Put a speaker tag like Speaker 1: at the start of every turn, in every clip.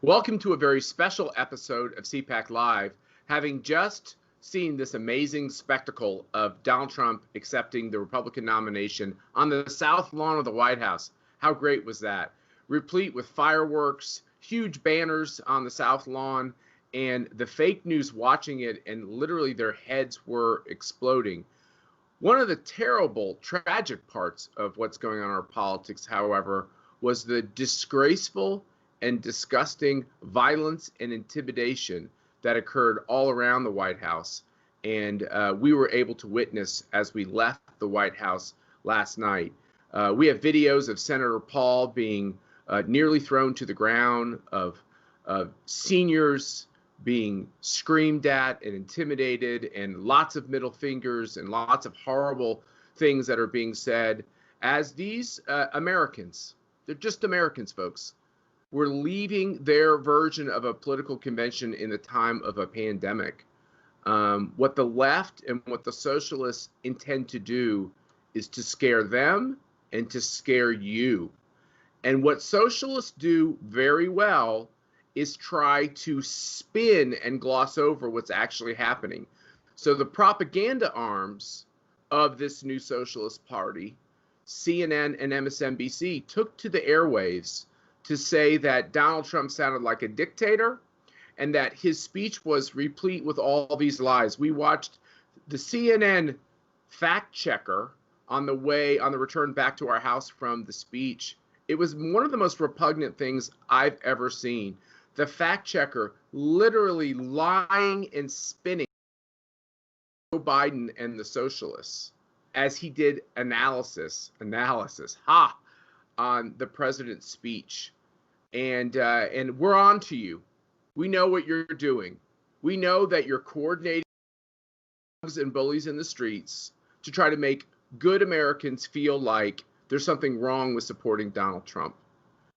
Speaker 1: Welcome to a very special episode of CPAC Live. Having just seen this amazing spectacle of Donald Trump accepting the Republican nomination on the South Lawn of the White House. How great was that? Replete with fireworks, huge banners on the South Lawn, and the fake news watching it, and literally their heads were exploding. One of the terrible, tragic parts of what's going on in our politics, however, was the disgraceful and disgusting violence and intimidation that occurred all around the White House. And we were able to witness as we left the White House last night. We have videos of Senator Paul being nearly thrown to the ground, of seniors being screamed at and intimidated, and lots of middle fingers and lots of horrible things that are being said as these Americans, they're just Americans, folks, were leaving their version of a political convention in the time of a pandemic. What the left and what the socialists intend to do is to scare them and to scare you. And what socialists do very well is try to spin and gloss over what's actually happening. So the propaganda arms of this new socialist party, CNN and MSNBC, took to the airwaves to say that Donald Trump sounded like a dictator and that his speech was replete with all these lies. We watched the CNN fact checker on the return back to our house from the speech. It was one of the most repugnant things I've ever seen. The fact checker literally lying and spinning Joe Biden and the socialists as he did analysis on the president's speech. And we're on to you. We know what you're doing. We know that you're coordinating thugs and bullies in the streets to try to make good Americans feel like there's something wrong with supporting Donald Trump.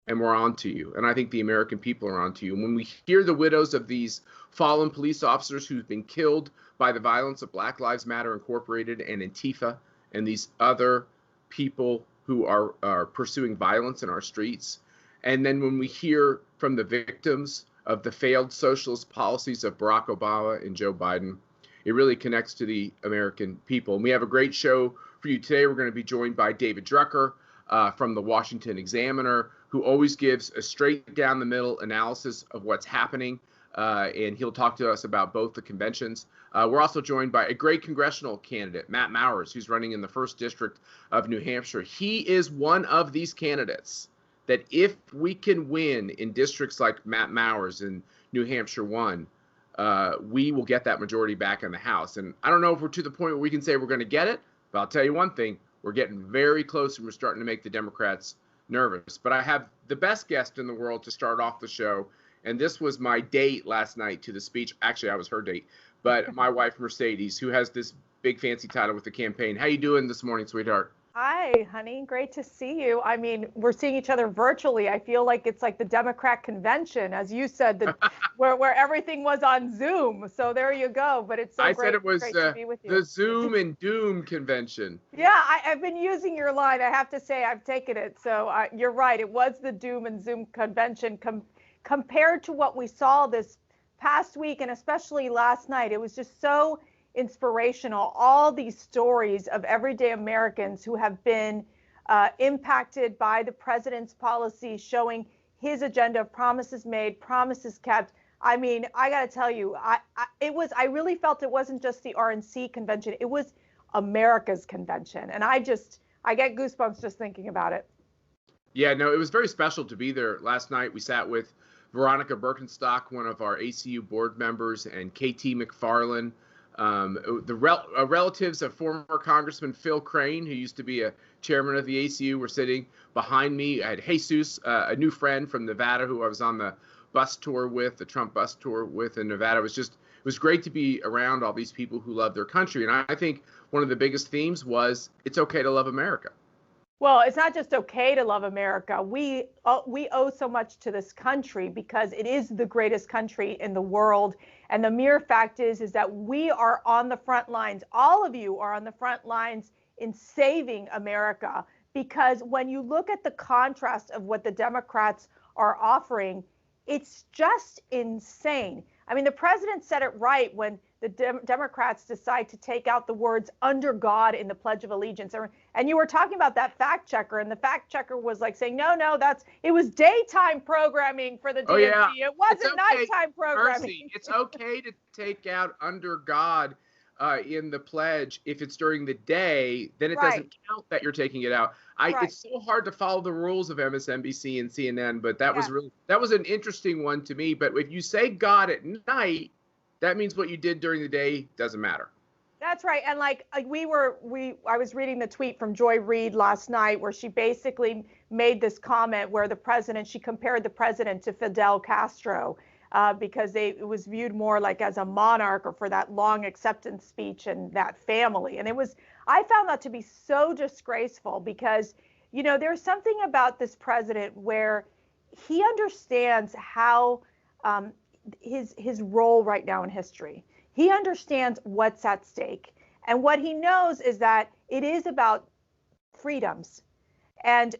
Speaker 1: And we're on to you. And I think the American people are on to you. And when we hear the widows of these fallen police officers who've been killed by the violence of Black Lives Matter Incorporated and Antifa and these other people who are pursuing violence in our streets, and then when we hear from the victims of the failed socialist policies of Barack Obama and Joe Biden, it really connects to the American people. And we have a great show for you today. We're going to be joined by David Drucker from the Washington Examiner, who always gives a straight down the middle analysis of what's happening. And he'll talk to us about both the conventions. We're also joined by a great congressional candidate, Matt Mowers, who's running in the 1st District of New Hampshire. He is one of these candidates that if we can win in districts like Matt Mowers in New Hampshire 1, we will get that majority back in the House. And I don't know if we're to the point where we can say we're going to get it, but I'll tell you one thing, we're getting very close and we're starting to make the Democrats nervous. But I have the best guest in the world to start off the show. And this was my date last night to the speech. Actually, I was her date, but my wife, Mercedes, who has this big fancy title with the campaign. How you doing this morning, sweetheart?
Speaker 2: Hi, honey. Great to see you. I mean, we're seeing each other virtually. I feel like it's like the Democrat convention, as you said, where everything was on Zoom. So there you go. But it's so
Speaker 1: I
Speaker 2: great.
Speaker 1: said it was
Speaker 2: to be with you.
Speaker 1: the Zoom and Doom convention.
Speaker 2: Yeah, I've been using your line. I have to say I've taken it. So you're right. It was the Doom and Zoom convention compared to what we saw this past week, and especially last night. It was just so inspirational. All these stories of everyday Americans who have been impacted by the president's policy, showing his agenda of promises made, promises kept. I mean, I got to tell you, I really felt it wasn't just the RNC convention. It was America's convention. And I get goosebumps just thinking about it.
Speaker 1: Yeah, no, it was very special to be there last night. We sat with Veronica Birkenstock, one of our ACU board members, and KT McFarland, relatives of former Congressman Phil Crane, who used to be a chairman of the ACU, were sitting behind me. I had Jesus, a new friend from Nevada, who I was on the Trump bus tour with in Nevada. It was great to be around all these people who love their country. And I think one of the biggest themes was it's okay to love America.
Speaker 2: Well, it's not just okay to love America. We owe so much to this country because it is the greatest country in the world. And the mere fact is that we are on the front lines. All of you are on the front lines in saving America, because when you look at the contrast of what the Democrats are offering, It's just insane. I mean, the president said it right when the Democrats decide to take out the words "under God" in the Pledge of Allegiance. And you were talking about that fact checker, and the fact checker was like saying, no, it was daytime programming for the DNC.
Speaker 1: Oh, yeah.
Speaker 2: It wasn't nighttime programming.
Speaker 1: Mercy, it's okay to take out "under God" in the pledge if it's during the day. Then it doesn't count that you're taking it out. It's so hard to follow the rules of MSNBC and CNN, but that was an interesting one to me. But if you say God at night, that means what you did during the day doesn't matter.
Speaker 2: That's right. And like I was reading the tweet from Joy Reid last night where she basically made this comment where she compared the president to Fidel Castro because it was viewed more like as a monarch or for that long acceptance speech and that family. And I found that to be so disgraceful because, there's something about this president where he understands how his role right now in history. He understands what's at stake. And what he knows is that it is about freedoms and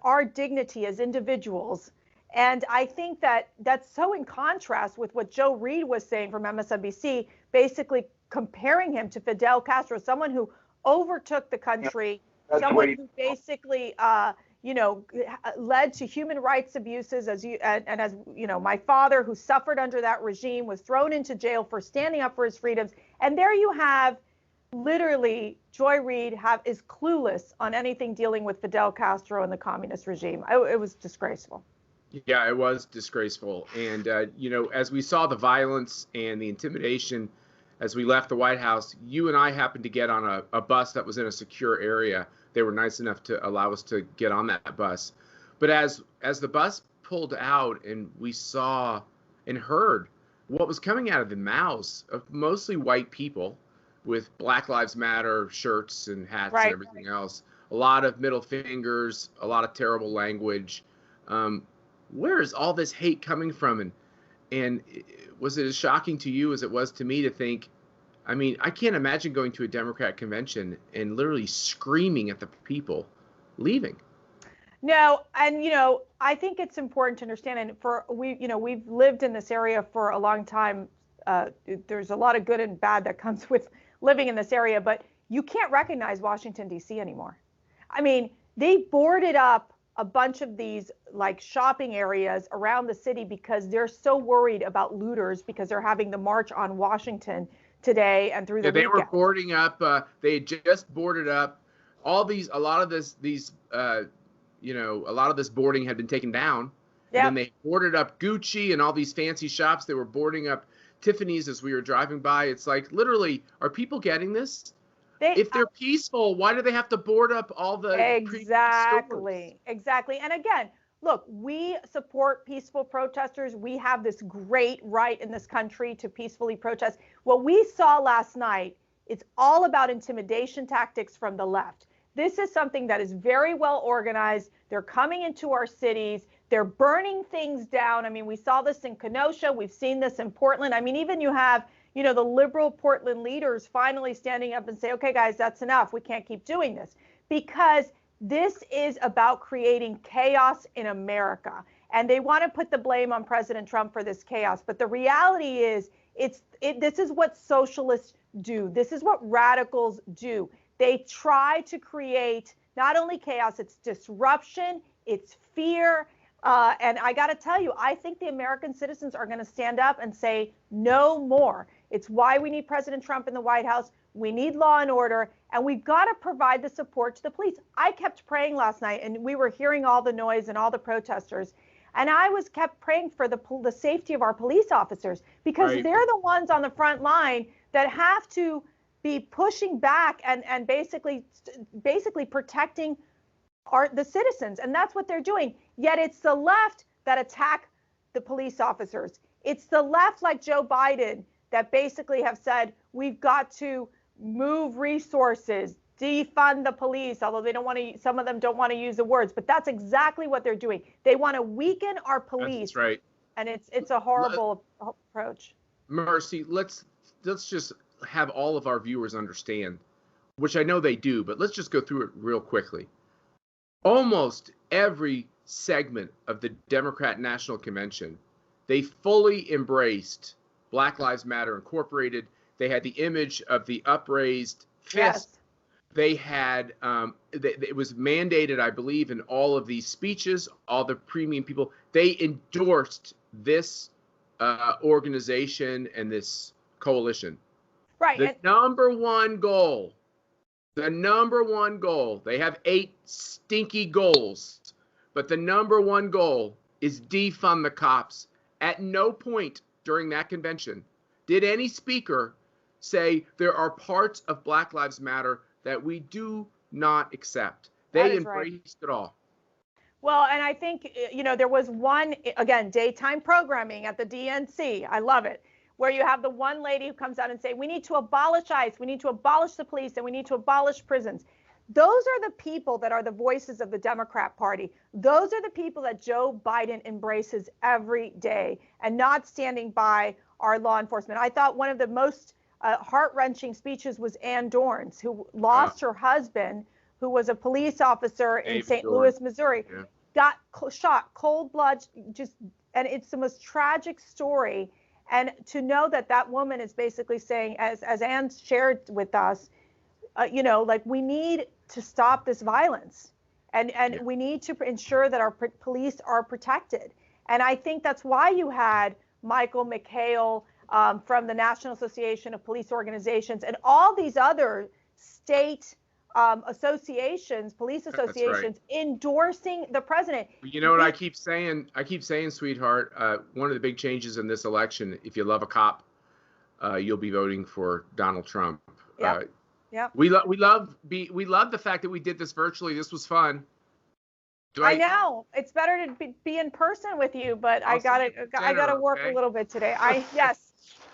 Speaker 2: our dignity as individuals. And I think that that's so in contrast with what Joe Reid was saying from MSNBC, basically comparing him to Fidel Castro, someone who overtook the country, someone who basically led to human rights abuses, as my father, who suffered under that regime, was thrown into jail for standing up for his freedoms. And there you have literally Joy Reid is clueless on anything dealing with Fidel Castro and the communist regime. It was disgraceful.
Speaker 1: Yeah, it was disgraceful. And, as we saw the violence and the intimidation as we left the White House, you and I happened to get on a bus that was in a secure area. They were nice enough to allow us to get on that bus. But as the bus pulled out and we saw and heard what was coming out of the mouths of mostly white people with Black Lives Matter shirts and hats and everything else, a lot of middle fingers, a lot of terrible language. Where is all this hate coming from? And was it as shocking to you as it was to me to think, I mean, I can't imagine going to a Democrat convention and literally screaming at the people leaving.
Speaker 2: No, and I think it's important to understand, and we've lived in this area for a long time. There's a lot of good and bad that comes with living in this area, but you can't recognize Washington, D.C. anymore. I mean, they boarded up a bunch of these like shopping areas around the city because they're so worried about looters because they're having the March on Washington today and through the weekend.
Speaker 1: They were boarding up. They had just boarded up a lot of this boarding had been taken down. Yep. And then they boarded up Gucci and all these fancy shops. They were boarding up Tiffany's as we were driving by. It's like, literally, are people getting this? If they're peaceful, why do they have to board up all the
Speaker 2: Exactly. And again, look, we support peaceful protesters. We have this great right in this country to peacefully protest. What we saw last night is all about intimidation tactics from the left. This is something that is very well organized. They're coming into our cities. They're burning things down. I mean, we saw this in Kenosha. We've seen this in Portland. I mean, even you have the liberal Portland leaders finally standing up and say, okay, guys, that's enough. We can't keep doing this, because this is about creating chaos in America. And they want to put the blame on President Trump for this chaos. But the reality is this is what socialists do. This is what radicals do. They try to create not only chaos, it's disruption, it's fear. And I got to tell you, I think the American citizens are going to stand up and say no more. It's why we need President Trump in the White House. We need law and order, and we've got to provide the support to the police. I kept praying last night, and we were hearing all the noise and all the protesters, and I kept praying for the safety of our police officers, because they're the ones on the front line that have to be pushing back and basically protecting the citizens, and that's what they're doing. Yet it's the left that attack the police officers. It's the left, like Joe Biden, that basically have said we've got to move resources, defund the police, although they don't want to. Some of them don't want to use the words, but that's exactly what they're doing. They want to weaken our police.
Speaker 1: That's right.
Speaker 2: And it's a horrible approach.
Speaker 1: Mercy, let's just have all of our viewers understand, which I know they do, but let's just go through it real quickly. Almost every segment of the Democrat National Convention They fully embraced Black Lives Matter Incorporated. They had the image of the upraised fist.
Speaker 2: Yes.
Speaker 1: They had, it was mandated, I believe, in all of these speeches, all the premium people. They endorsed this organization and this coalition.
Speaker 2: Right.
Speaker 1: The number one goal, they have 8 stinky goals, but the number one goal is defund the cops. At no point during that convention did any speaker say there are parts of Black Lives Matter that we do not accept. They embraced it all.
Speaker 2: Well, and I think, there was one, again, daytime programming at the DNC. I love it. Where you have the one lady who comes out and say, we need to abolish ICE, we need to abolish the police, and we need to abolish prisons. Those are the people that are the voices of the Democrat Party. Those are the people that Joe Biden embraces every day, and not standing by our law enforcement. I thought one of the most heart-wrenching speeches was Ann Dorn's, who lost her husband, who was a police officer in St. Louis, Missouri, got shot, cold blood, and it's the most tragic story. And to know that that woman is basically saying, as Ann shared with us, we need to stop this violence, and we need to ensure that our police are protected. And I think that's why you had Michael McHale from the National Association of Police Organizations and all these other state associations, police associations, endorsing the president.
Speaker 1: You know what I keep saying? Sweetheart, one of the big changes in this election, if you love a cop, you'll be voting for Donald Trump.
Speaker 2: Yeah.
Speaker 1: We love the fact that we did this virtually. This was fun.
Speaker 2: I know it's better to be in person with you, but I gotta work a little bit today. Yes.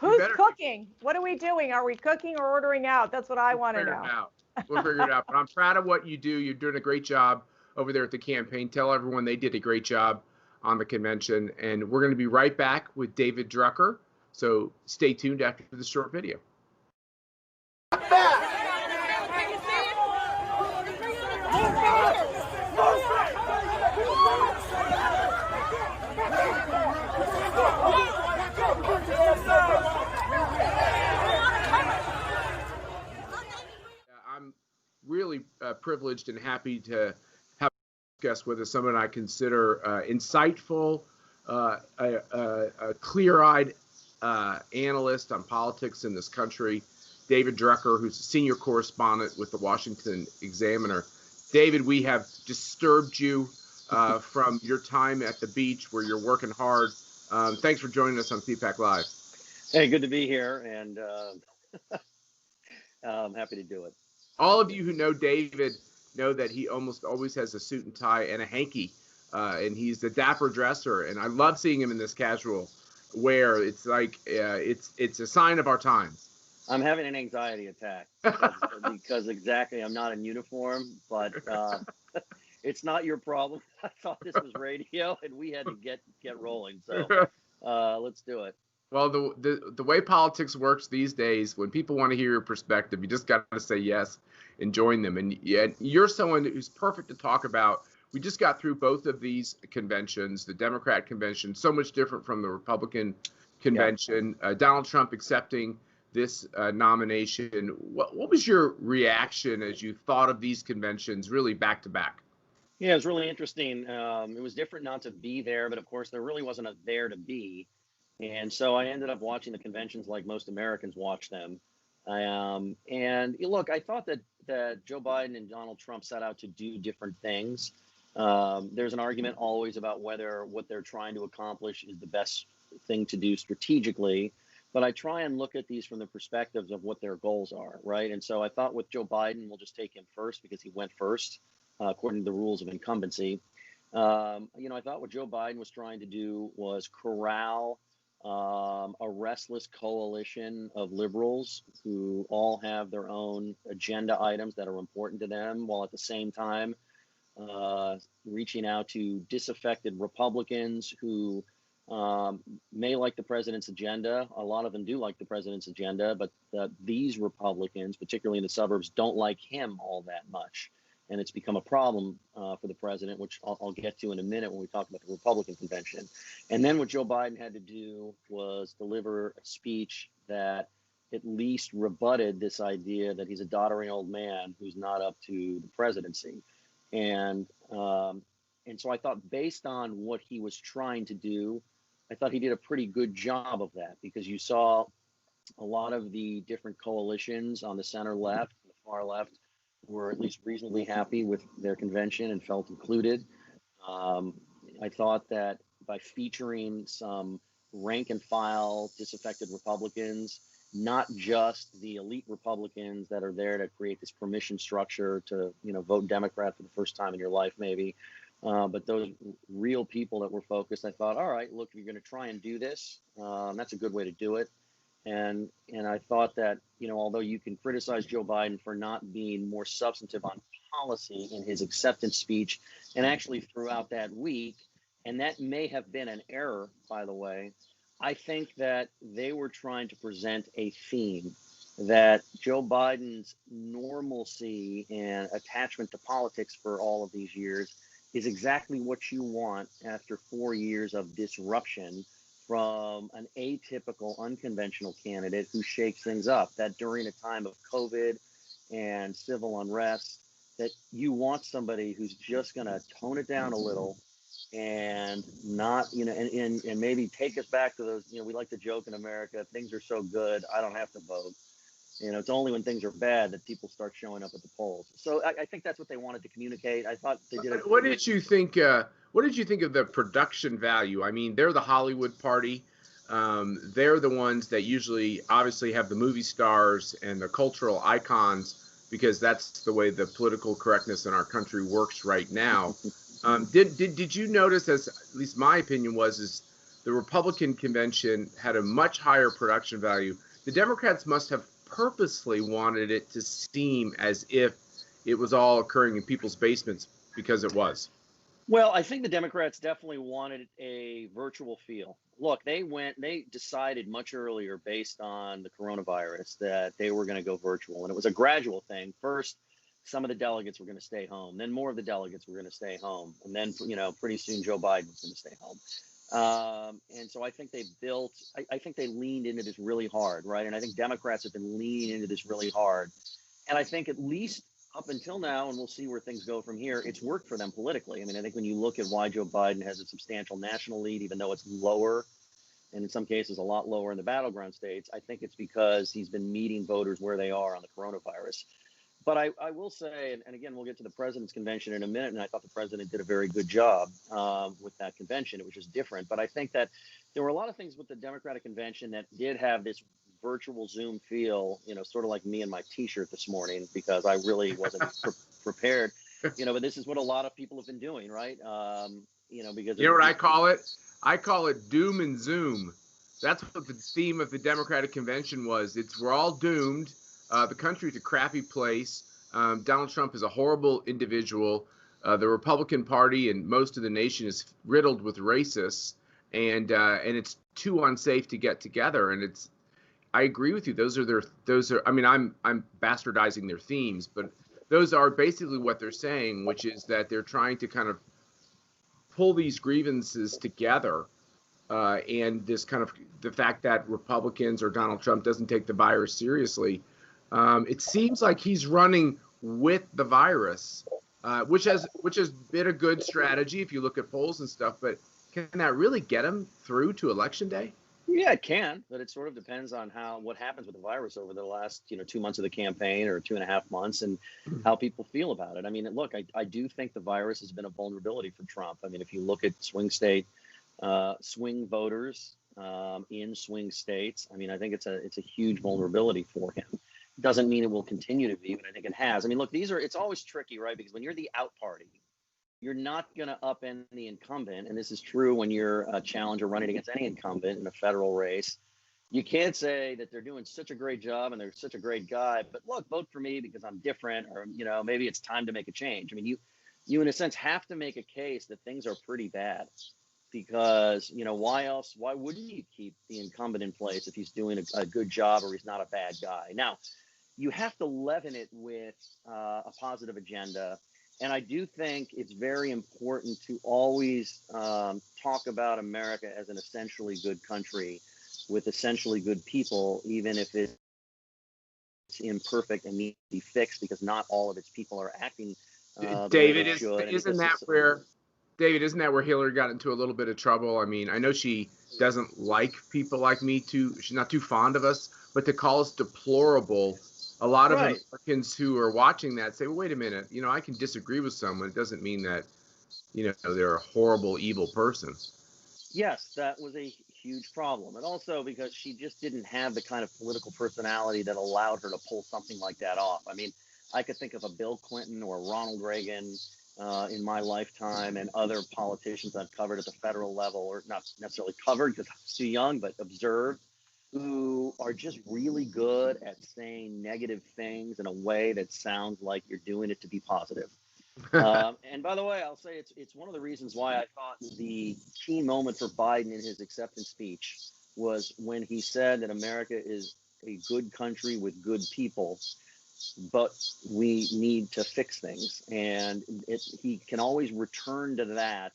Speaker 2: Who's cooking? What are we doing? Are we cooking or ordering out? That's what I want to know.
Speaker 1: We'll figure it out. But I'm proud of what you do. You're doing a great job over there at the campaign. Tell everyone they did a great job on the convention. And we're going to be right back with David Drucker. So stay tuned after this short video. I'm really privileged and happy to have a guest with us, someone I consider insightful, a clear-eyed analyst on politics in this country, David Drucker, who's a senior correspondent with the Washington Examiner. David, we have disturbed you from your time at the beach where you're working hard. Thanks for joining us on CPAC Live.
Speaker 3: Hey, good to be here, and I'm happy to do it.
Speaker 1: All of you who know David know that he almost always has a suit and tie and a hanky, and he's a dapper dresser. And I love seeing him in this casual wear. It's like it's a sign of our times.
Speaker 3: I'm having an anxiety attack because exactly I'm not in uniform, but it's not your problem. I thought this was radio, and we had to get rolling. So let's do it.
Speaker 1: Well, the way politics works these days, when people want to hear your perspective, you just got to say yes and join them. And you're someone who's perfect to talk about. We just got through both of these conventions, the Democrat convention, so much different from the Republican convention. Yeah. Donald Trump accepting this nomination. What was your reaction as you thought of these conventions really back to back?
Speaker 3: Yeah, it was really interesting. It was different not to be there, but of course there really wasn't a there to be. And so I ended up watching the conventions like most Americans watch them. And look, I thought that Joe Biden and Donald Trump set out to do different things. There's an argument always about whether what they're trying to accomplish is the best thing to do strategically. But I try and look at these from the perspectives of what their goals are, right? And so I thought with Joe Biden, we'll just take him first because he went first, according to the rules of incumbency. I thought what Joe Biden was trying to do was corral a restless coalition of liberals who all have their own agenda items that are important to them, while at the same time reaching out to disaffected Republicans who may like the president's agenda. A lot of them do like the president's agenda, but these Republicans, particularly in the suburbs, don't like him all that much. and it's become a problem for the president, which I'll get to in a minute when we talk about the Republican convention. And then what Joe Biden had to do was deliver a speech that at least rebutted this idea that he's a doddering old man who's not up to the presidency. And so I thought, based on what he was trying to do, I thought he did a pretty good job of that, because you saw a lot of the different coalitions on the center left, the far left, were at least reasonably happy with their convention and felt included. I thought that by featuring some rank and file disaffected Republicans, not just the elite Republicans that are there to create this permission structure to, vote Democrat for the first time in your life, maybe, but those real people that were focused, I thought, all right, look, if you're going to try and do this, that's a good way to do it. And I thought that, although you can criticize Joe Biden for not being more substantive on policy in his acceptance speech and actually throughout that week, and that may have been an error, by the way, I think that they were trying to present a theme that Joe Biden's normalcy and attachment to politics for all of these years is exactly what you want after 4 years of disruption from an atypical, unconventional candidate who shakes things up. That during a time of COVID and civil unrest, that you want somebody who's just going to tone it down a little and not, and maybe take us back to those, we like to joke in America, things are so good, I don't have to vote. It's only when things are bad that people start showing up at the polls. So I think that's what they wanted to communicate. I thought they did.
Speaker 1: What did you think? What did you think of the production value? I mean, they're the Hollywood party. They're the ones that usually, obviously, have the movie stars and the cultural icons, because that's the way the political correctness in our country works right now. Did you notice, as at least my opinion was, is the Republican convention had a much higher production value. The Democrats must have purposely wanted it to seem as if it was all occurring in people's basements, because it was.
Speaker 3: Well, I think the Democrats definitely wanted a virtual feel. Look, they decided much earlier, based on the coronavirus, that they were going to go virtual. And it was a gradual thing. First, some of the delegates were going to stay home. Then more of the delegates were going to stay home. And then, pretty soon Joe Biden was going to stay home. And so I think I think they leaned into this really hard, right? And I think Democrats have been leaning into this really hard. And I think, at least up until now, and we'll see where things go from here, it's worked for them politically. I mean, I think when you look at why Joe Biden has a substantial national lead, even though it's lower, and in some cases a lot lower in the battleground states, I think it's because he's been meeting voters where they are on the coronavirus. But I will say, and again, we'll get to the president's convention in a minute, and I thought the president did a very good job with that convention. It was just different. But I think that there were a lot of things with the Democratic convention that did have this virtual Zoom feel, sort of like me and my T-shirt this morning, because I really wasn't prepared. But this is what a lot of people have been doing, right? Because
Speaker 1: what I call it? I call it doom and Zoom. That's what the theme of the Democratic convention was. We're all doomed. The country's a crappy place. Donald Trump is a horrible individual. The Republican Party and most of the nation is riddled with racists, and it's too unsafe to get together. And I agree with you. Those are. I mean, I'm bastardizing their themes, but those are basically what they're saying, which is that they're trying to kind of pull these grievances together, and this kind of the fact that Republicans or Donald Trump doesn't take the virus seriously. It seems like he's running with the virus, which has been a good strategy if you look at polls and stuff. But can that really get him through to Election Day?
Speaker 3: Yeah, it can, but it sort of depends on what happens with the virus over the last 2 months of the campaign, or 2.5 months, and how people feel about it. I mean, look, I do think the virus has been a vulnerability for Trump. I mean, if you look at swing voters in swing states, I mean, I think it's a huge vulnerability for him. Doesn't mean it will continue to be, but I think it has. I mean, look, it's always tricky, right? Because when you're the out party, you're not going to upend the incumbent. And this is true when you're a challenger running against any incumbent in a federal race. You can't say that they're doing such a great job and they're such a great guy, but look, vote for me because I'm different, or, maybe it's time to make a change. I mean, you in a sense have to make a case that things are pretty bad, because, why wouldn't you keep the incumbent in place if he's doing a good job or he's not a bad guy? Now, you have to leaven it with a positive agenda. And I do think it's very important to always talk about America as an essentially good country with essentially good people, even if it's imperfect and needs to be fixed, because not all of its people are acting
Speaker 1: David,
Speaker 3: isn't
Speaker 1: that where Hillary got into a little bit of trouble? I mean, I know she doesn't like people like me too. She's not too fond of us, but to call us deplorable, a lot of
Speaker 3: Right.
Speaker 1: Americans who are watching that say, well, wait a minute, I can disagree with someone. It doesn't mean that, they're a horrible, evil person.
Speaker 3: Yes, that was a huge problem. And also because she just didn't have the kind of political personality that allowed her to pull something like that off. I mean, I could think of a Bill Clinton or Ronald Reagan in my lifetime, and other politicians I've covered at the federal level, or not necessarily covered because I was too young, but observed, who are just really good at saying negative things in a way that sounds like you're doing it to be positive. And by the way, I'll say it's one of the reasons why I thought the key moment for Biden in his acceptance speech was when he said that America is a good country with good people, but we need to fix things. And he can always return to that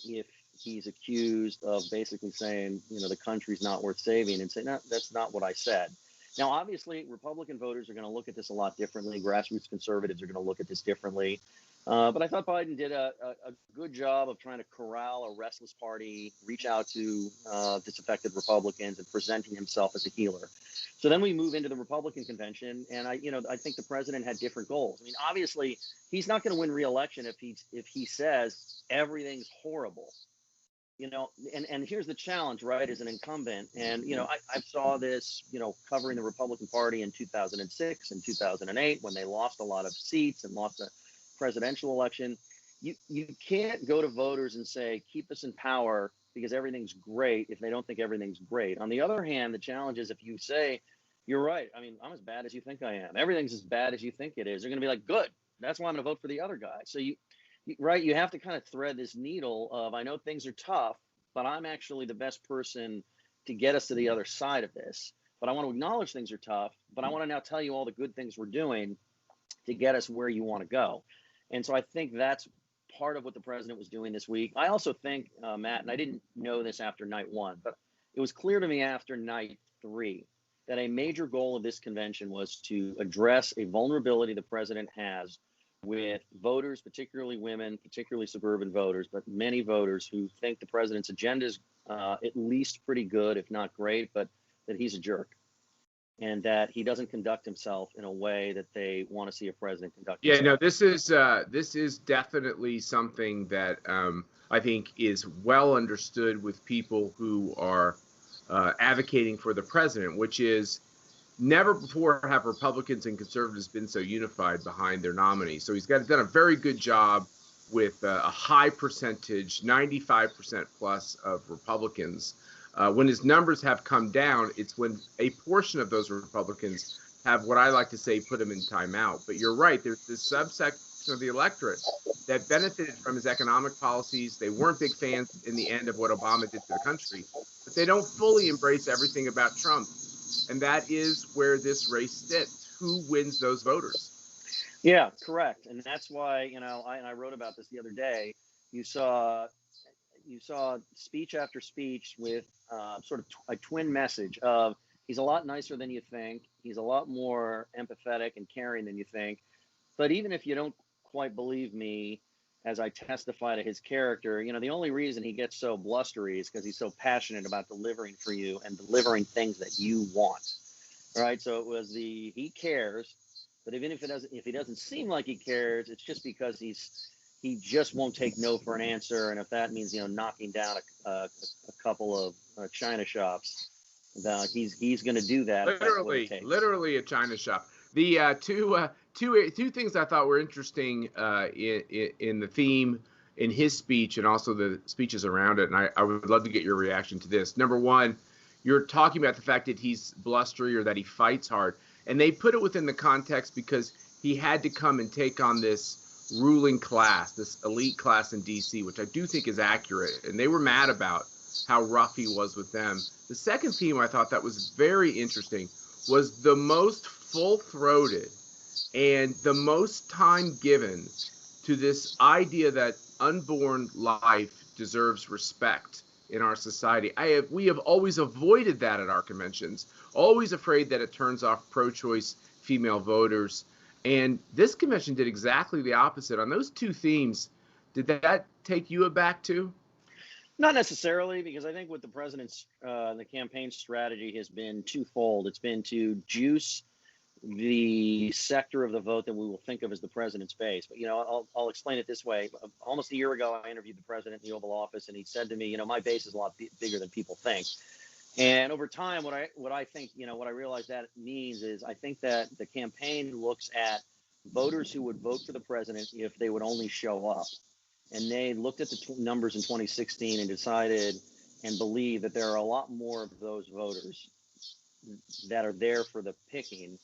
Speaker 3: if he's accused of basically saying, the country's not worth saving, and say, no, that's not what I said. Now, obviously, Republican voters are going to look at this a lot differently. Grassroots conservatives are going to look at this differently. But I thought Biden did a good job of trying to corral a restless party, reach out to disaffected Republicans, and presenting himself as a healer. So then we move into the Republican convention, and I think the president had different goals. I mean, obviously, he's not going to win re-election if he says everything's horrible. And here's the challenge, right, as an incumbent. And, I saw this, covering the Republican Party in 2006 and 2008 when they lost a lot of seats and lost the presidential election. You can't go to voters and say, keep us in power because everything's great if they don't think everything's great. On the other hand, the challenge is if you say, you're right, I mean, I'm as bad as you think I am, everything's as bad as you think it is, they're going to be like, good, that's why I'm going to vote for the other guy. So you have to kind of thread this needle of, I know things are tough, but I'm actually the best person to get us to the other side of this. But I want to acknowledge things are tough, but I want to now tell you all the good things we're doing to get us where you want to go. And so I think that's part of what the president was doing this week. I also think, Matt, and I didn't know this after night one, but it was clear to me after night three that a major goal of this convention was to address a vulnerability the president has with voters, particularly women, particularly suburban voters, but many voters who think the president's agenda is at least pretty good, if not great, but that he's a jerk and that he doesn't conduct himself in a way that they want to see a president conduct himself.
Speaker 1: Yeah, no, this is definitely something that I think is well understood with people who are advocating for the president, which is never before have Republicans and conservatives been so unified behind their nominee. So he's done a very good job with a high percentage, 95% plus of Republicans. When his numbers have come down, it's when a portion of those Republicans have what I like to say put him in timeout. But you're right, there's this subsection of the electorate that benefited from his economic policies. They weren't big fans in the end of what Obama did to the country, but they don't fully embrace everything about Trump. And that is where this race sits. Who wins those voters?
Speaker 3: Yeah, correct. And that's why, I wrote about this the other day. You saw speech after speech with sort of a twin message of he's a lot nicer than you think. He's a lot more empathetic and caring than you think. But even if you don't quite believe me as I testify to his character, the only reason he gets so blustery is because he's so passionate about delivering for you and delivering things that you want. Right. So it was he cares. But even if he doesn't seem like he cares, it's just because he just won't take no for an answer. And if that means, knocking down a couple of China shops, he's going to do that.
Speaker 1: Literally a China shop. The two things I thought were interesting in the theme in his speech and also the speeches around it, and I would love to get your reaction to this. Number one, you're talking about the fact that he's blustery or that he fights hard, and they put it within the context because he had to come and take on this ruling class, this elite class in D.C., which I do think is accurate, and they were mad about how rough he was with them. The second theme I thought that was very interesting was the most full-throated and the most time given to this idea that unborn life deserves respect in our society. We have always avoided that at our conventions, always afraid that it turns off pro-choice female voters. And this convention did exactly the opposite. On those two themes, did that take you aback too?
Speaker 3: Not necessarily, because I think what the president's the campaign strategy has been twofold. It's been to juice the sector of the vote that we will think of as the president's base. But, I'll explain it this way. Almost a year ago, I interviewed the president in the Oval Office, and he said to me, my base is a lot bigger than people think. And over time, what I think, what I realize that means is I think that the campaign looks at voters who would vote for the president if they would only show up. And they looked at the numbers in 2016 and decided and believe that there are a lot more of those voters that are there for the picking.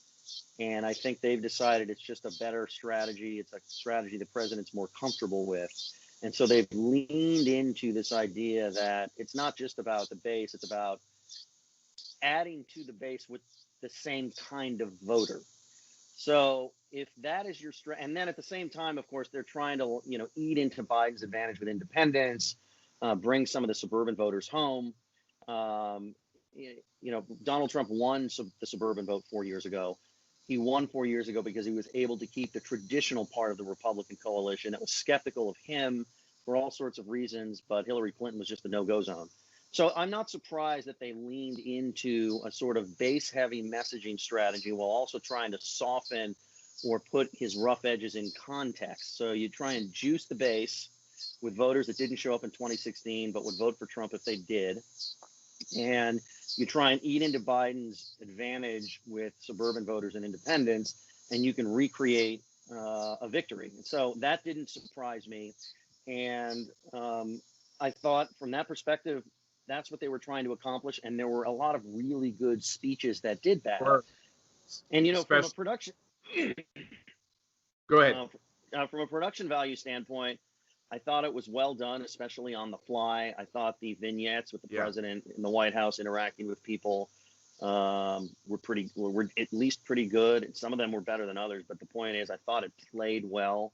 Speaker 3: And I think they've decided it's just a better strategy. It's a strategy the president's more comfortable with. And so they've leaned into this idea that it's not just about the base, it's about adding to the base with the same kind of voter. So if that is your strategy, and then at the same time, of course, they're trying to, eat into Biden's advantage with independents, bring some of the suburban voters home. Donald Trump won the suburban vote 4 years ago. He won 4 years ago because he was able to keep the traditional part of the Republican coalition that was skeptical of him for all sorts of reasons, but Hillary Clinton was just a no-go zone. So I'm not surprised that they leaned into a sort of base-heavy messaging strategy while also trying to soften or put his rough edges in context. So you try and juice the base with voters that didn't show up in 2016 but would vote for Trump if they did. And you try and eat into Biden's advantage with suburban voters and independents, and you can recreate a victory. And so that didn't surprise me. And I thought from that perspective, that's what they were trying to accomplish. And there were a lot of really good speeches that did that. And, from a production...
Speaker 1: Go ahead.
Speaker 3: From a production value standpoint, I thought it was well done, especially on the fly. I thought the vignettes with the president in the White House interacting with people were at least pretty good. Some of them were better than others, but the point is I thought it played well.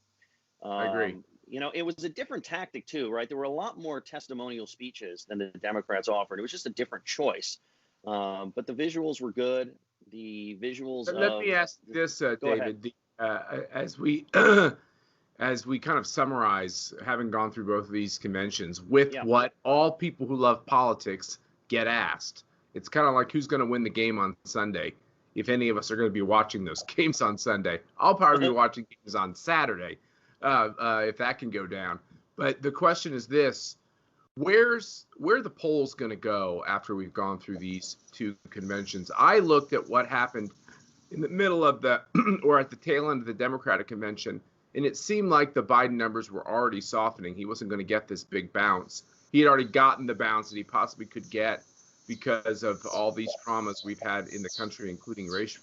Speaker 1: I agree.
Speaker 3: It was a different tactic too, right? There were a lot more testimonial speeches than the Democrats offered. It was just a different choice. But the visuals were good. The visuals.
Speaker 1: Let me ask this, David. As we kind of summarize, having gone through both of these conventions, with what all people who love politics get asked, it's kind of like who's going to win the game on Sunday. If any of us are going to be watching those games on Sunday, I'll probably be watching games on Saturday, if that can go down. But the question is this: where are the polls going to go after we've gone through these two conventions? I looked at what happened in the middle of or at the tail end of the Democratic convention, and it seemed like the Biden numbers were already softening. He wasn't going to get this big bounce. He had already gotten the bounce that he possibly could get because of all these traumas we've had in the country, including race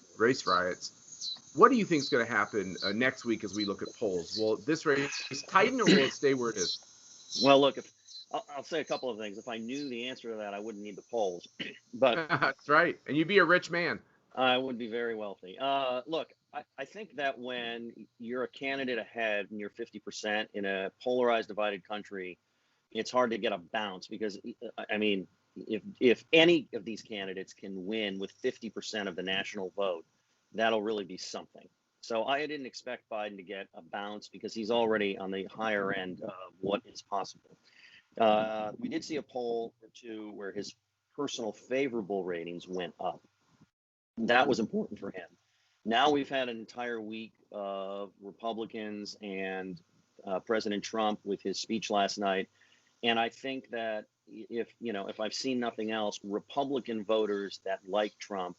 Speaker 1: riots. What do you think is going to happen next week as we look at polls? Will this race tighten or will it stay where it is?
Speaker 3: Well, look, I'll say a couple of things. If I knew the answer to that, I wouldn't need the polls. But
Speaker 1: that's right. And you'd be a rich man.
Speaker 3: I would be very wealthy. Look, I think that when you're a candidate ahead and you're 50% in a polarized, divided country, it's hard to get a bounce because, I mean, if any of these candidates can win with 50% of the national vote, that'll really be something. So I didn't expect Biden to get a bounce because he's already on the higher end of what is possible. We did see a poll or two where his personal favorable ratings went up. That was important for him. Now we've had an entire week of Republicans and President Trump with his speech last night. And I think that if I've seen nothing else, Republican voters that like Trump,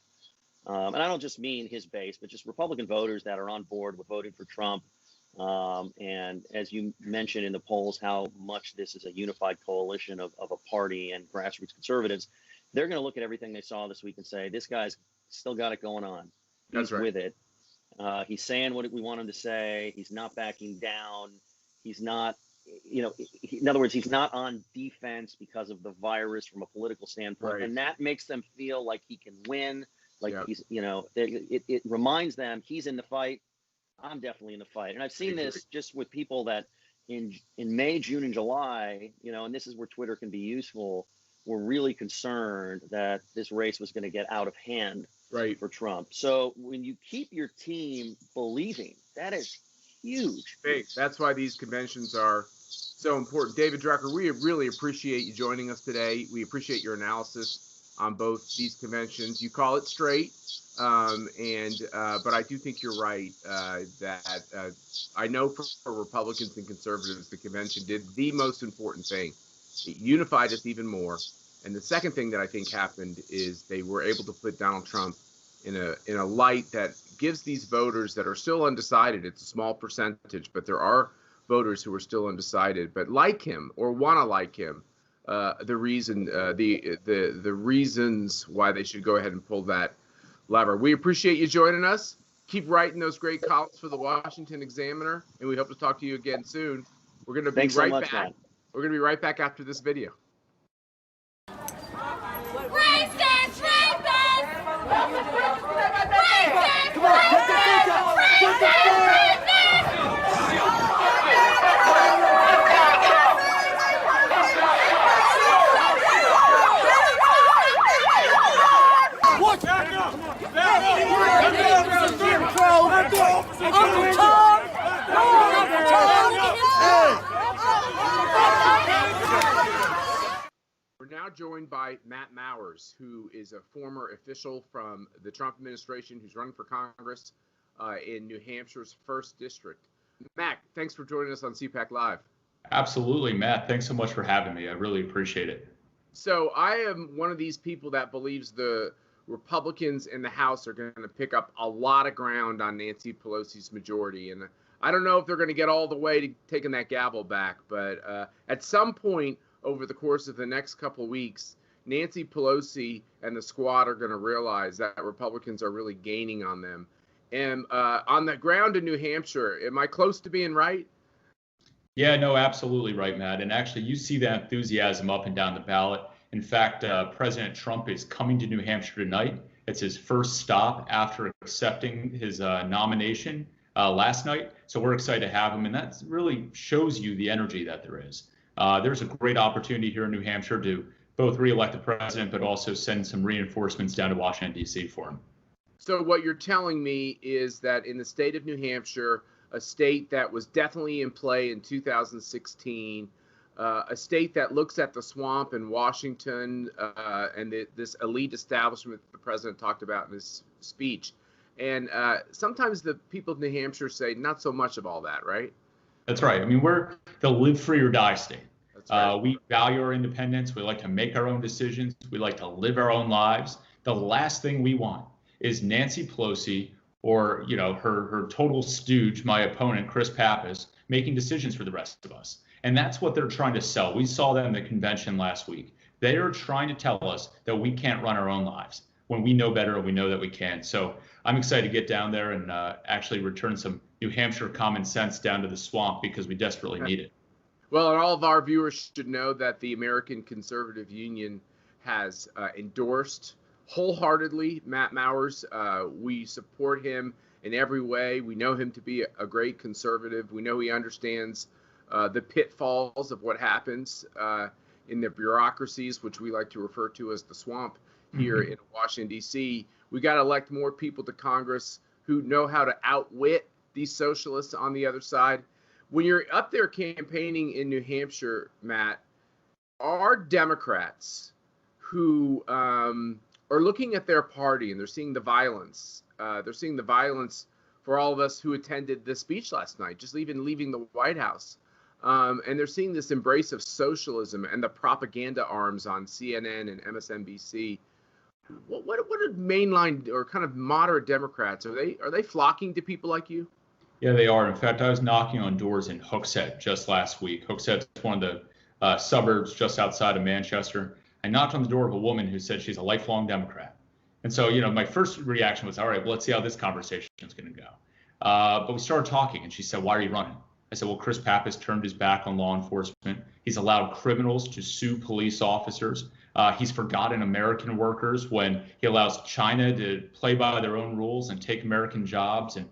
Speaker 3: and I don't just mean his base, but just Republican voters that are on board with voting for Trump. And as you mentioned in the polls, how much this is a unified coalition of a party and grassroots conservatives, they're going to look at everything they saw this week and say, this guy's still got it going on. He's with it. He's saying what we want him to say. He's not backing down. He's not, in other words, he's not on defense because of the virus from a political standpoint. Right. And that makes them feel like he can win. Like he's, it reminds them he's in the fight. I'm definitely in the fight, and I've seen this just with people that in May, June, and July, and this is where Twitter can be useful. Were really concerned that this race was going to get out of hand
Speaker 1: Right.
Speaker 3: for Trump. So when you keep your team believing, that is huge.
Speaker 1: Big. That's why these conventions are so important. David Drucker, we really appreciate you joining us today. We appreciate your analysis on both these conventions. You call it straight, but I do think you're right that I know for Republicans and conservatives, the convention did the most important thing. It unified us even more. And the second thing that I think happened is they were able to put Donald Trump in a light that gives these voters that are still undecided. It's a small percentage, but there are voters who are still undecided, but like him or want to like him. The reasons why they should go ahead and pull that lever. We appreciate you joining us. Keep writing those great columns for the Washington Examiner, and we hope to talk to you again soon. We're going to be right back.
Speaker 3: Matt.
Speaker 1: We're going to be right back after this video. We're now joined by Matt Mowers, who is a former official from the Trump administration who's running for Congress in New Hampshire's 1st District. Matt, thanks for joining us on CPAC Live.
Speaker 4: Absolutely, Matt. Thanks so much for having me. I really appreciate it.
Speaker 1: So I am one of these people that believes the Republicans in the House are going to pick up a lot of ground on Nancy Pelosi's majority. And I don't know if they're going to get all the way to taking that gavel back, but at some point over the course of the next couple of weeks, Nancy Pelosi and the squad are going to realize that Republicans are really gaining on them. And on the ground in New Hampshire, am I close to being right?
Speaker 4: Yeah, no, absolutely right, Matt. And actually, you see that enthusiasm up and down the ballot. In fact, President Trump is coming to New Hampshire tonight. It's his first stop after accepting his nomination last night. So we're excited to have him. And that really shows you the energy that there is. There's a great opportunity here in New Hampshire to both reelect the president, but also send some reinforcements down to Washington, D.C. for him.
Speaker 1: So what you're telling me is that in the state of New Hampshire, a state that was definitely in play in 2016, a state that looks at the swamp in Washington and this elite establishment that the president talked about in his speech. And sometimes the people of New Hampshire say not so much of all that, right?
Speaker 4: That's right. I mean, we're the live free or die state.
Speaker 1: That's right.
Speaker 4: We value our independence. We like to make our own decisions. We like to live our own lives. The last thing we want is Nancy Pelosi or, her total stooge, my opponent, Chris Pappas, making decisions for the rest of us. And that's what they're trying to sell. We saw that in the convention last week. They are trying to tell us that we can't run our own lives when we know better and we know that we can. So I'm excited to get down there and actually return some New Hampshire common sense down to the swamp because we desperately need it.
Speaker 1: Well, and all of our viewers should know that the American Conservative Union has endorsed wholeheartedly Matt Mowers. We support him in every way. We know him to be a great conservative. We know he understands the pitfalls of what happens in the bureaucracies, which we like to refer to as the swamp here in Washington, D.C. We got to elect more people to Congress who know how to outwit these socialists on the other side. When you're up there campaigning in New Hampshire, Matt, are Democrats who are looking at their party and they're seeing the violence. They're seeing the violence for all of us who attended the speech last night, just even leaving the White House. And they're seeing this embrace of socialism and the propaganda arms on CNN and MSNBC. What are mainline or kind of moderate Democrats? Are they flocking to people like you?
Speaker 4: Yeah, they are. In fact, I was knocking on doors in Hooksett just last week. Hooksett is one of the suburbs just outside of Manchester. I knocked on the door of a woman who said she's a lifelong Democrat. And so, my first reaction was, all right, well, let's see how this conversation is going to go. But we started talking and she said, why are you running? I said, well, Chris Pappas turned his back on law enforcement. He's allowed criminals to sue police officers. He's forgotten American workers when he allows China to play by their own rules and take American jobs and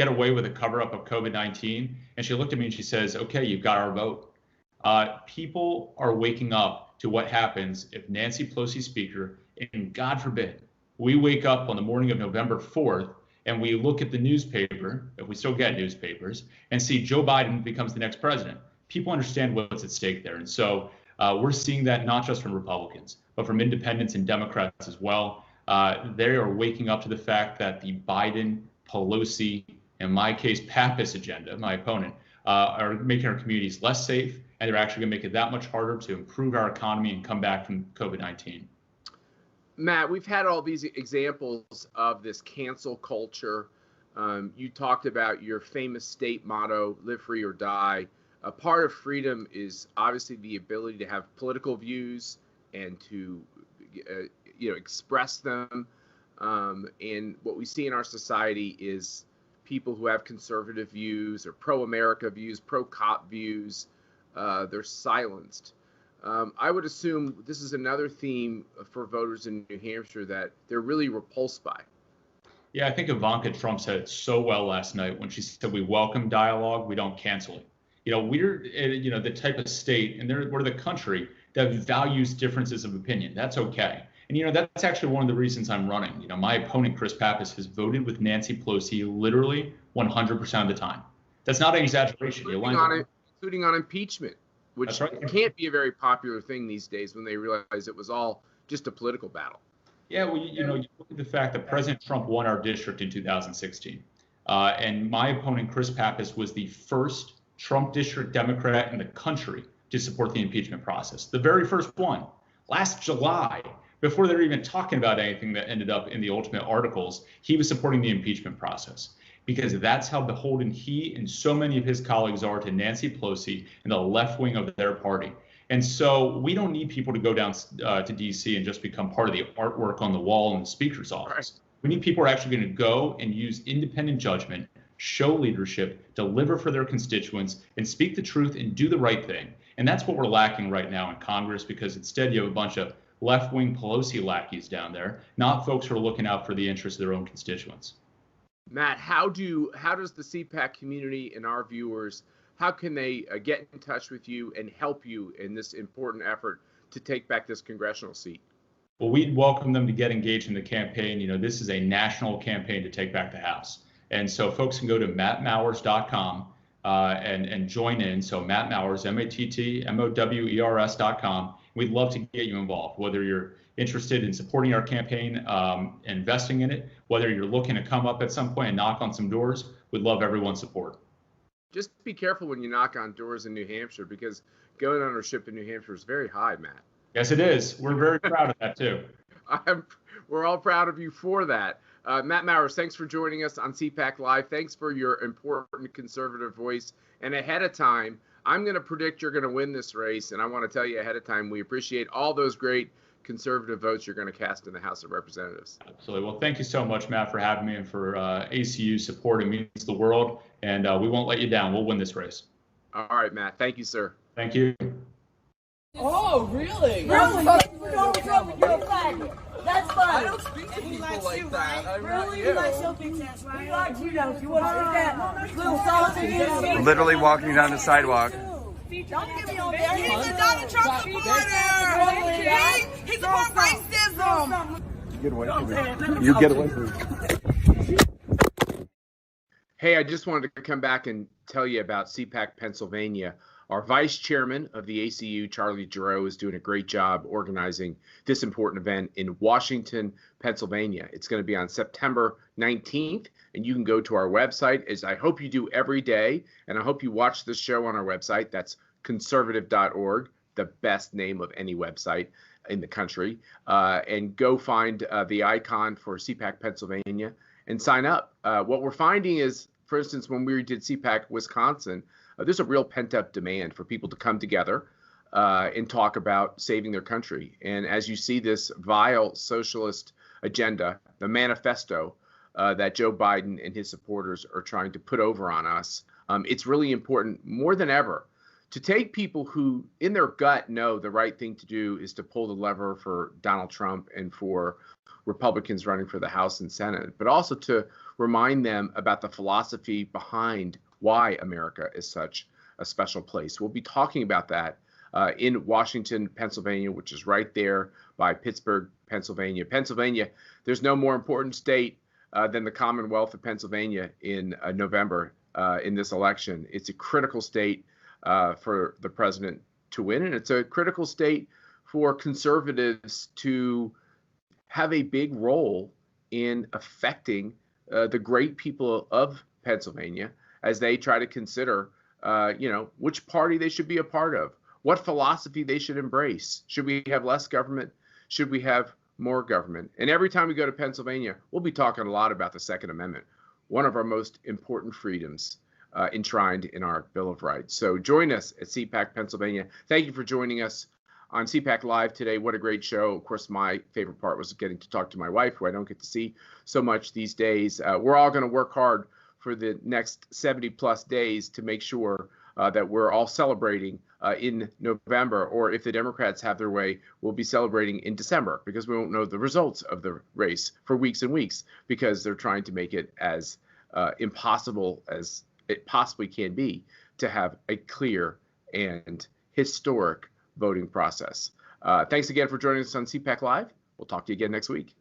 Speaker 4: get away with a cover-up of COVID-19. And she looked at me and she says, okay, you've got our vote. People are waking up to what happens if Nancy Pelosi speaker, and God forbid, we wake up on the morning of November 4th and we look at the newspaper, if we still get newspapers, and see Joe Biden becomes the next president. People understand what's at stake there. And so we're seeing that not just from Republicans, but from independents and Democrats as well. They are waking up to the fact that the Biden, Pelosi, in my case, Pappas agenda, my opponent, are making our communities less safe, and they're actually going to make it that much harder to improve our economy and come back from COVID-19.
Speaker 1: Matt, we've had all these examples of this cancel culture. You talked about your famous state motto, live free or die. A part of freedom is obviously the ability to have political views and to express them. And what we see in our society is people who have conservative views or pro-America views, pro-cop views, they're silenced. I would assume this is another theme for voters in New Hampshire that they're really repulsed by.
Speaker 4: Yeah, I think Ivanka Trump said it so well last night when she said we welcome dialogue, we don't cancel it. We're the type of state, and we're the country that values differences of opinion. That's okay. And that's actually one of the reasons I'm running. My opponent, Chris Pappas, has voted with Nancy Pelosi literally 100% of the time. That's not an exaggeration.
Speaker 1: Including on impeachment, which
Speaker 4: That's right.
Speaker 1: Can't be a very popular thing these days when they realize it was all just a political battle.
Speaker 4: Yeah, well, you look at the fact that President Trump won our district in 2016. And my opponent, Chris Pappas, was the first Trump district Democrat in the country to support the impeachment process. The very first one. Last July, before they were even talking about anything that ended up in the ultimate articles, he was supporting the impeachment process, because that's how beholden he and so many of his colleagues are to Nancy Pelosi and the left wing of their party. And so we don't need people to go down to D.C. and just become part of the artwork on the wall in the speaker's office. Right. We need people who are actually going to go and use independent judgment, show leadership, deliver for their constituents, and speak the truth and do the right thing. And that's what we're lacking right now in Congress, because instead you have a bunch of left-wing Pelosi lackeys down there, not folks who are looking out for the interests of their own constituents.
Speaker 1: Matt, how does the CPAC community and our viewers, how can they get in touch with you and help you in this important effort to take back this congressional seat?
Speaker 4: Well, we'd welcome them to get engaged in the campaign. This is a national campaign to take back the House. And so folks can go to mattmowers.com and join in. So Matt Mowers, MattMowers.com. We'd love to get you involved, whether you're interested in supporting our campaign, investing in it, whether you're looking to come up at some point and knock on some doors. We'd love everyone's support.
Speaker 1: Just be careful when you knock on doors in New Hampshire, because gun ownership in New Hampshire is very high, Matt.
Speaker 4: Yes, it is. We're very proud of that, too.
Speaker 1: We're all proud of you for that. Matt Mowers, thanks for joining us on CPAC Live. Thanks for your important conservative voice. And ahead of time, I'm going to predict you're going to win this race. And I want to tell you ahead of time, we appreciate all those great conservative votes you're going to cast in the House of Representatives.
Speaker 4: Absolutely. Well, thank you so much, Matt, for having me and for ACU support. It means the world. And we won't let you down. We'll win this race.
Speaker 1: All right, Matt. Thank you, sir.
Speaker 4: Thank you.
Speaker 5: Oh, really?
Speaker 6: Really? That's fun.
Speaker 5: I don't speak to people like that. I
Speaker 6: Really?
Speaker 5: do.
Speaker 6: You like show big ass, right? We like you know. If you want to see that little sausage.
Speaker 7: Literally walking down the sidewalk.
Speaker 6: Don't get me on there.
Speaker 5: He's a Donald Trump supporter. He supports racism.
Speaker 7: Get away from me. You get away from me.
Speaker 1: Hey, I just wanted to come back and tell you about CPAC Pennsylvania. Our vice chairman of the ACU, Charlie Giroux, is doing a great job organizing this important event in Washington, Pennsylvania. It's going to be on September 19th, and you can go to our website, as I hope you do every day, and I hope you watch this show on our website. That's conservative.org, the best name of any website in the country, and go find the icon for CPAC Pennsylvania and sign up. What we're finding is, for instance, when we did CPAC Wisconsin, there's a real pent-up demand for people to come together and talk about saving their country. And as you see this vile socialist agenda, the manifesto that Joe Biden and his supporters are trying to put over on us, it's really important more than ever to take people who in their gut know the right thing to do is to pull the lever for Donald Trump and for Republicans running for the House and Senate, but also to remind them about the philosophy behind why America is such a special place. We'll be talking about that in Washington, Pennsylvania, which is right there by Pittsburgh, Pennsylvania. Pennsylvania, there's no more important state than the Commonwealth of Pennsylvania in November in this election. It's a critical state for the president to win, and it's a critical state for conservatives to have a big role in affecting the great people of Pennsylvania as they try to consider, which party they should be a part of, what philosophy they should embrace. Should we have less government? Should we have more government? And every time we go to Pennsylvania, we'll be talking a lot about the Second Amendment, one of our most important freedoms enshrined in our Bill of Rights. So join us at CPAC Pennsylvania. Thank you for joining us on CPAC Live today. What a great show. Of course, my favorite part was getting to talk to my wife, who I don't get to see so much these days. We're all going to work hard for the next 70 plus days to make sure that we're all celebrating in November, or if the Democrats have their way, we'll be celebrating in December, because we won't know the results of the race for weeks and weeks, because they're trying to make it as impossible as it possibly can be to have a clear and historic voting process. Thanks again for joining us on CPAC Live. We'll talk to you again next week.